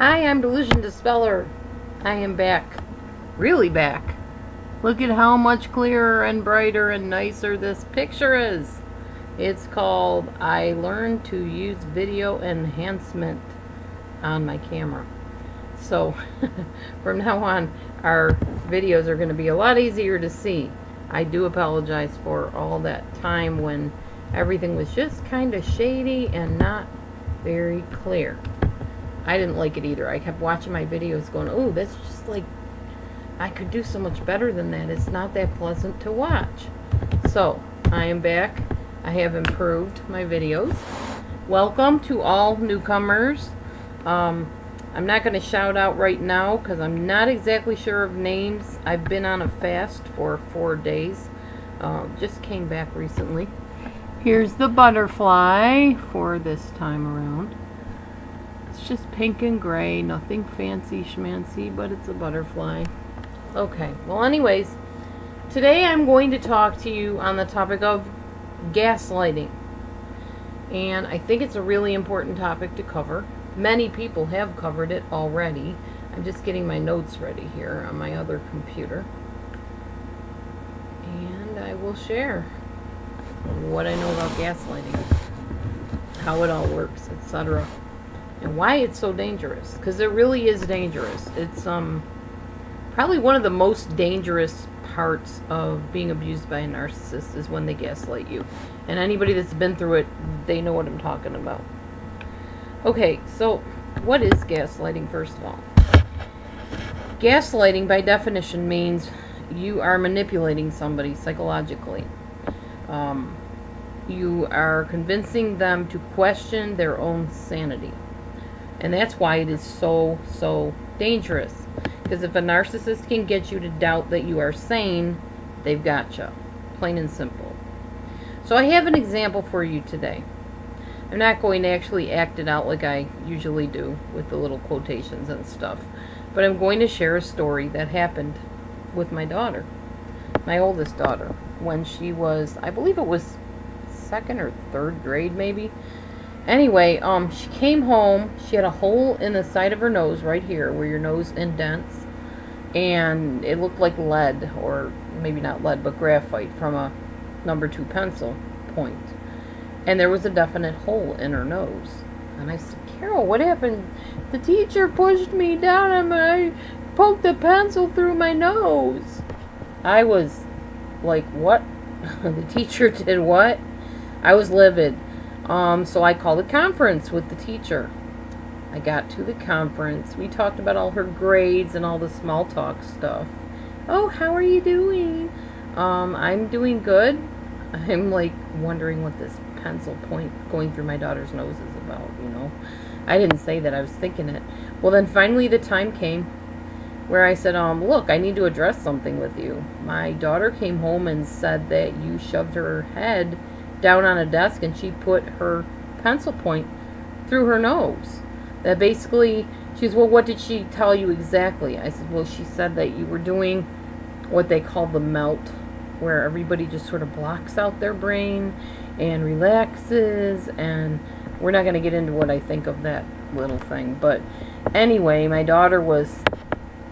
Hi, I'm Delusion Dispeller. I am back. Really back. Look at how much clearer and brighter and nicer this picture is. It's called I Learned to Use Video Enhancement on my camera. So, from now on, our videos are going to be a lot easier to see. I do apologize for all that time when everything was just kind of shady and not very clear. I didn't like it either. I kept watching my videos going, oh, that's just like, I could do so much better than that. It's not that pleasant to watch. So, I am back. I have improved my videos. Welcome to all newcomers. I'm not going to shout out right now because I'm not exactly sure of names. I've been on a fast for 4 days. Just came back recently. Here's the butterfly for this time around. It's just pink and gray, nothing fancy schmancy, but it's a butterfly. Okay, well anyways, today I'm going to talk to you on the topic of gaslighting. And I think it's a really important topic to cover. Many people have covered it already. I'm just getting my notes ready here on my other computer. And I will share what I know about gaslighting, how it all works, etc. And why it's so dangerous, because it really is dangerous. It's probably one of the most dangerous parts of being abused by a narcissist is when they gaslight you. And anybody that's been through it, they know what I'm talking about. Okay, so what is gaslighting, first of all? Gaslighting, by definition, means you are manipulating somebody psychologically. You are convincing them to question their own sanity. And that's why it is so dangerous. Because if a narcissist can get you to doubt that you are sane, they've got you. Plain and simple. So I have an example for you today. I'm not going to actually act it out like I usually do with the little quotations and stuff. But I'm going to share a story that happened with my daughter. My oldest daughter. When she was, I believe it was 2nd or 3rd grade maybe. Anyway, she came home. She had a hole in the side of her nose right here where your nose indents, and it looked like lead, or maybe not lead but graphite from a number 2 pencil point, and there was a definite hole in her nose. And I said, Carol, what happened? The teacher pushed me down and I poked the pencil through my nose. I was like, what? The teacher did what? I was livid. So I called a conference with the teacher. I got to the conference. We talked about all her grades and all the small talk stuff. Oh, how are you doing? I'm doing good. I'm like wondering what this pencil point going through my daughter's nose is about, you know. I didn't say that. I was thinking it. Well, then finally the time came where I said, look, I need to address something with you. My daughter came home and said that you shoved her head down on a desk and she put her pencil point through her nose. That basically, she said, well, what did she tell you exactly? I said, well, she said that you were doing what they call the melt, where everybody just sort of blocks out their brain and relaxes, and we're not going to get into what I think of that little thing. But anyway, my daughter was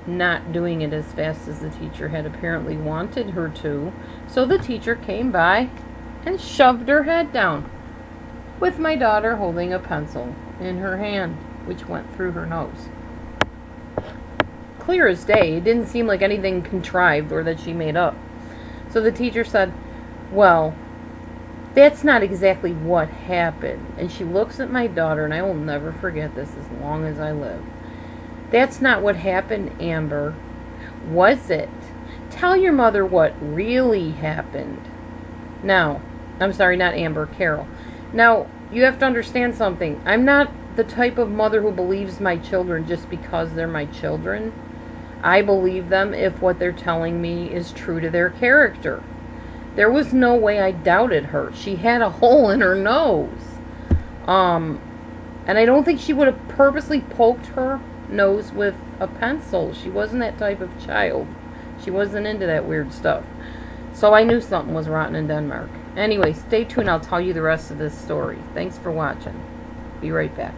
not doing it as fast as the teacher had apparently wanted her to, so the teacher came by and shoved her head down with my daughter holding a pencil in her hand, which went through her nose. Clear as day. It didn't seem like anything contrived or that she made up. So the teacher said, well, that's not exactly what happened. And she looks at my daughter, and I will never forget this as long as I live. That's not what happened, Amber. Was it? Tell your mother what really happened. Now, I'm sorry, not Amber, Carol. Now, you have to understand something. I'm not the type of mother who believes my children just because they're my children. I believe them if what they're telling me is true to their character. There was no way I doubted her. She had a hole in her nose. And I don't think she would have purposely poked her nose with a pencil. She wasn't that type of child. She wasn't into that weird stuff. So I knew something was rotten in Denmark. Anyway, stay tuned. I'll tell you the rest of this story. Thanks for watching. Be right back.